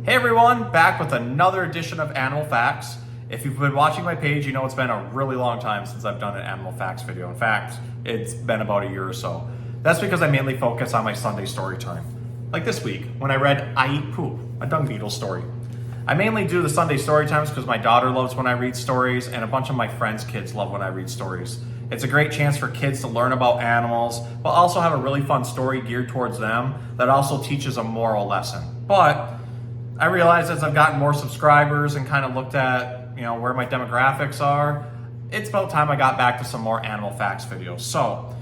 Hey everyone, back with another edition of Animal Facts. If you've been watching my page, you know it's been a really long time since I've done an Animal Facts video. In fact, it's been about a year or so. That's because I mainly focus on my Sunday story time. Like this week, when I read I Eat Poop, a dung beetle story. I mainly do the Sunday story times because my daughter loves when I read stories and a bunch of my friends' kids love when I read stories. It's a great chance for kids to learn about animals, but also have a really fun story geared towards them that also teaches a moral lesson. But I realized as I've gotten more subscribers and kind of looked at, where my demographics are, it's about time I got back to some more animal facts videos. So,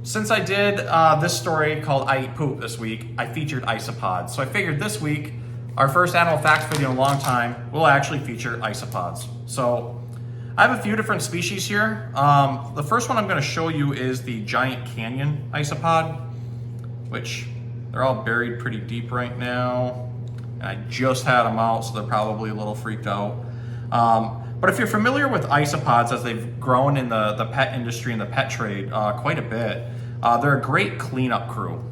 since I did this story called I Eat Poop this week, I featured isopods. So I figured this week, our first animal facts video in a long time, will actually feature isopods. So, I have a few different species here. The first one I'm going to show you is the giant canyon isopod, which they're all buried pretty deep right now. I just had them out, so they're probably a little freaked out. But if you're familiar with isopods, as they've grown in the pet industry and the pet trade quite a bit, they're a great cleanup crew.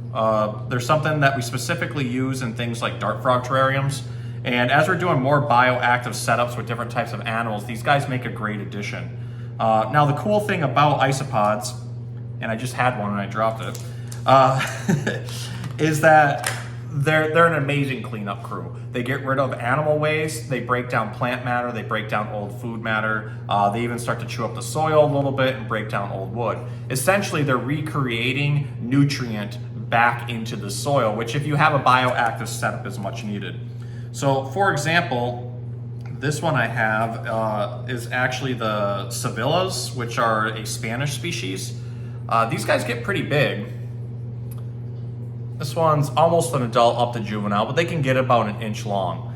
They're something that we specifically use in things like dart frog terrariums. And as we're doing more bioactive setups with different types of animals, these guys make a great addition. Now, the cool thing about isopods, and I just had one and I dropped it, is that they're an amazing cleanup crew. They get rid of animal waste, they break down plant matter, they break down old food matter, they even start to chew up the soil a little bit and break down old wood. Essentially, they're recreating nutrient back into the soil, which if you have a bioactive setup is much needed. So for example, this one I have is actually the Sevillas, which are a Spanish species. These guys get pretty big. This one's almost an adult up to juvenile, but they can get about an inch long.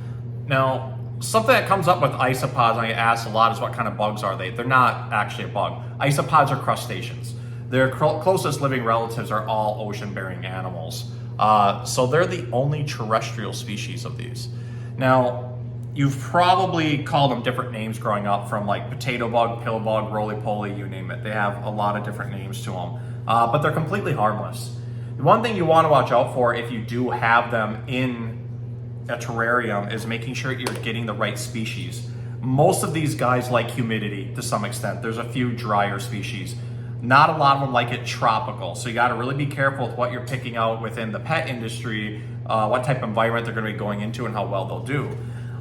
Now, something that comes up with isopods, and I get asked a lot, is what kind of bugs are they? They're not actually a bug. Isopods are crustaceans. Their closest living relatives are all ocean-bearing animals. So they're the only terrestrial species of these. Now, you've probably called them different names growing up, from like potato bug, pill bug, roly-poly, you name it. They have a lot of different names to them, but they're completely harmless. One thing you want to watch out for if you do have them in a terrarium is making sure you're getting the right species. Most of these guys like humidity to some extent. There's a few drier species. Not a lot of them like it tropical. So you got to really be careful with what you're picking out within the pet industry, what type of environment they're going to be going into and how well they'll do.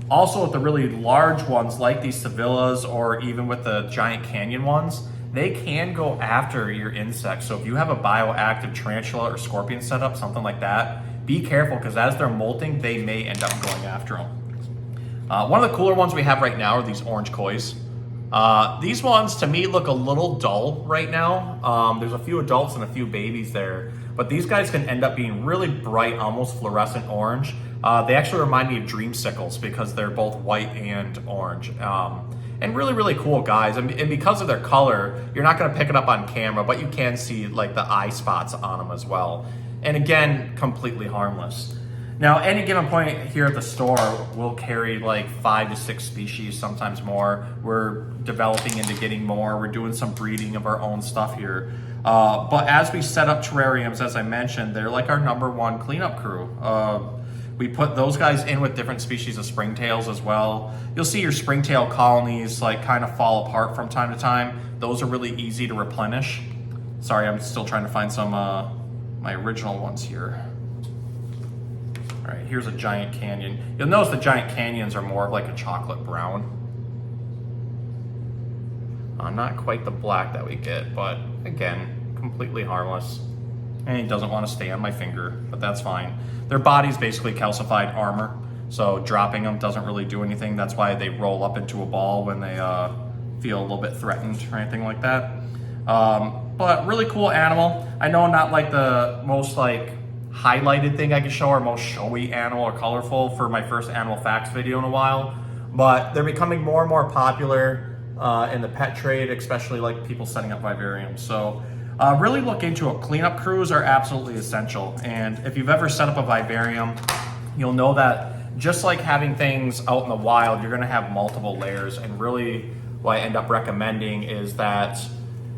Also with the really large ones like these Sevillas or even with the giant canyon ones, they can go after your insects. So if you have a bioactive tarantula or scorpion setup, something like that, be careful because as they're molting, they may end up going after them. One of the cooler ones we have right now are these orange kois. These ones to me look a little dull right now. There's a few adults and a few babies there, but these guys can end up being really bright, almost fluorescent orange. They actually remind me of dreamsicles because they're both white and orange. And really, really cool guys. And because of their color, you're not gonna pick it up on camera, but you can see like the eye spots on them as well. And again, completely harmless. Now, any given point here at the store, we'll carry like 5 to 6 species, sometimes more. We're developing into getting more. We're doing some breeding of our own stuff here. But as we set up terrariums, as I mentioned, they're like our #1 cleanup crew. We put those guys in with different species of springtails as well. You'll see your springtail colonies like kind of fall apart from time to time. Those are really easy to replenish. Sorry, I'm still trying to find some my original ones here. All right, here's a giant canyon. You'll notice the giant canyons are more of like a chocolate brown. Not quite the black that we get, but again, completely harmless. And he doesn't want to stay on my finger, but that's fine. Their body's basically calcified armor, so dropping them doesn't really do anything. That's why they roll up into a ball when they feel a little bit threatened or anything like that. But really cool animal. I know not like the most like highlighted thing I could show or most showy animal or colorful for my first animal facts video in a while, but they're becoming more and more popular in the pet trade, especially like people setting up vivariums. So really look into it. Cleanup crews are absolutely essential. And if you've ever set up a vivarium, you'll know that just like having things out in the wild, you're gonna have multiple layers. And really what I end up recommending is that,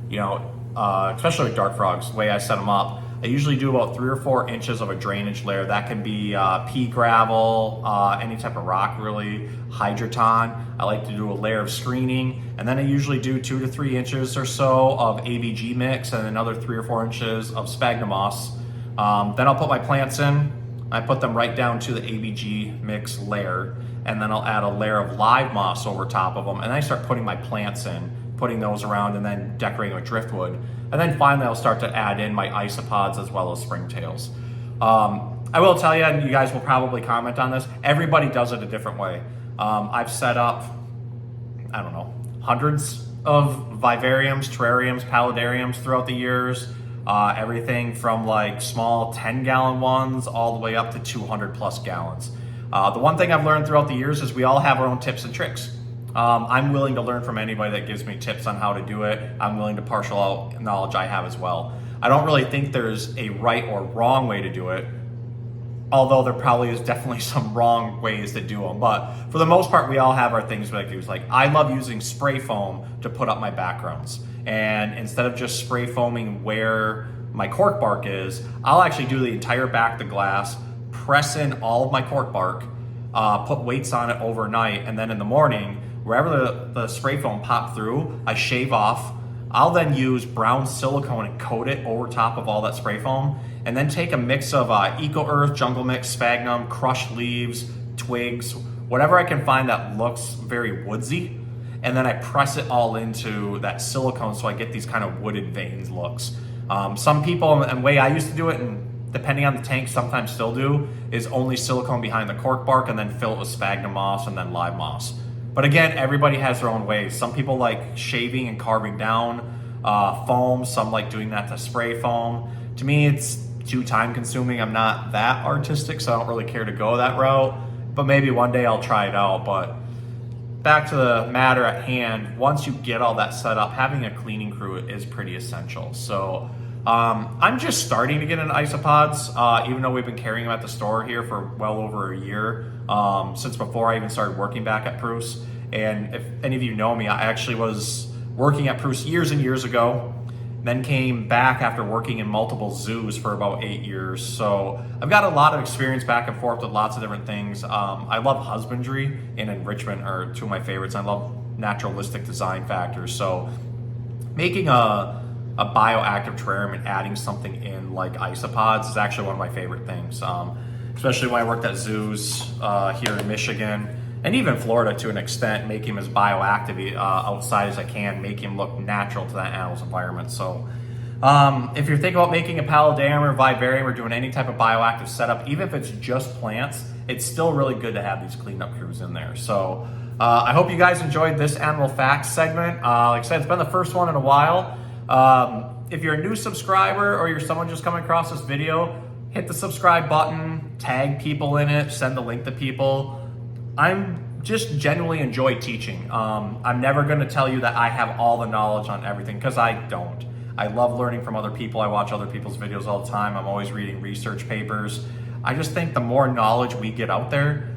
especially with dart frogs, the way I set them up, I usually do about 3 or 4 inches of a drainage layer. That can be pea gravel, any type of rock really, hydroton. I like to do a layer of screening, and then I usually do 2 to 3 inches or so of AVG mix and another 3 or 4 inches of sphagnum moss. Then I'll put my plants in. I put them right down to the AVG mix layer, and then I'll add a layer of live moss over top of them, and then I start putting my plants in, putting those around, and then decorating with driftwood. And then finally I'll start to add in my isopods as well as springtails. I will tell you, and you guys will probably comment on this, everybody does it a different way. I've set up, I don't know, hundreds of vivariums, terrariums, paludariums throughout the years. Everything from like small 10-gallon ones all the way up to 200 plus gallons. The one thing I've learned throughout the years is we all have our own tips and tricks. I'm willing to learn from anybody that gives me tips on how to do it. I'm willing to partial out knowledge I have as well. I don't really think there's a right or wrong way to do it, although there probably is definitely some wrong ways to do them. But for the most part, we all have our things we like to use. Like I love using spray foam to put up my backgrounds. And instead of just spray foaming where my cork bark is, I'll actually do the entire back of the glass, press in all of my cork bark, put weights on it overnight, and then in the morning, wherever the spray foam popped through, I shave off. I'll then use brown silicone and coat it over top of all that spray foam, and then take a mix of Eco Earth, Jungle Mix, Sphagnum, crushed leaves, twigs, whatever I can find that looks very woodsy, and then I press it all into that silicone so I get these kind of wooded veins looks. Some people, and the way I used to do it, and depending on the tank, sometimes still do, is only silicone behind the cork bark and then fill it with sphagnum moss and then live moss. But again, everybody has their own ways. Some people like shaving and carving down foam. Some like doing that to spray foam. To me, it's too time consuming. I'm not that artistic, so I don't really care to go that route. But maybe one day I'll try it out. But back to the matter at hand, once you get all that set up, having a cleaning crew is pretty essential. So I'm just starting to get into isopods, even though we've been carrying them at the store here for well over a year, since before I even started working back at Prusa. And if any of you know me, I actually was working at Prusa years and years ago, then came back after working in multiple zoos for about 8 years. So I've got a lot of experience back and forth with lots of different things. I love husbandry and enrichment are two of my favorites. I love naturalistic design factors. So making a bioactive terrarium and adding something in like isopods is actually one of my favorite things, especially when I worked at zoos here in Michigan and even Florida to an extent, making him as bioactive outside as I can, make him look natural to that animal's environment. So if you're thinking about making a paludarium or vivarium or doing any type of bioactive setup, even if it's just plants, it's still really good to have these cleanup crews in there. So I hope you guys enjoyed this animal facts segment. Like I said, it's been the first one in a while. If you're a new subscriber or you're someone just coming across this video, hit the subscribe button, tag people in it, send the link to people. I'm just genuinely enjoy teaching. I'm never going to tell you that I have all the knowledge on everything, because I don't. I love learning from other people. I watch other people's videos all the time. I'm always reading research papers. I just think the more knowledge we get out there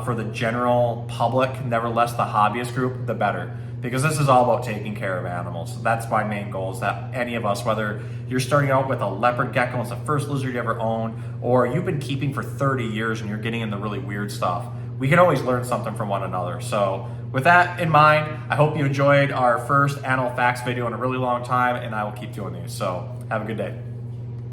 for the general public, nevertheless the hobbyist group, the better. Because this is all about taking care of animals. That's my main goal, is that any of us, whether you're starting out with a leopard gecko, it's the first lizard you ever owned, or you've been keeping for 30 years and you're getting into really weird stuff, we can always learn something from one another. So with that in mind, I hope you enjoyed our first animal facts video in a really long time, and I will keep doing these. So have a good day.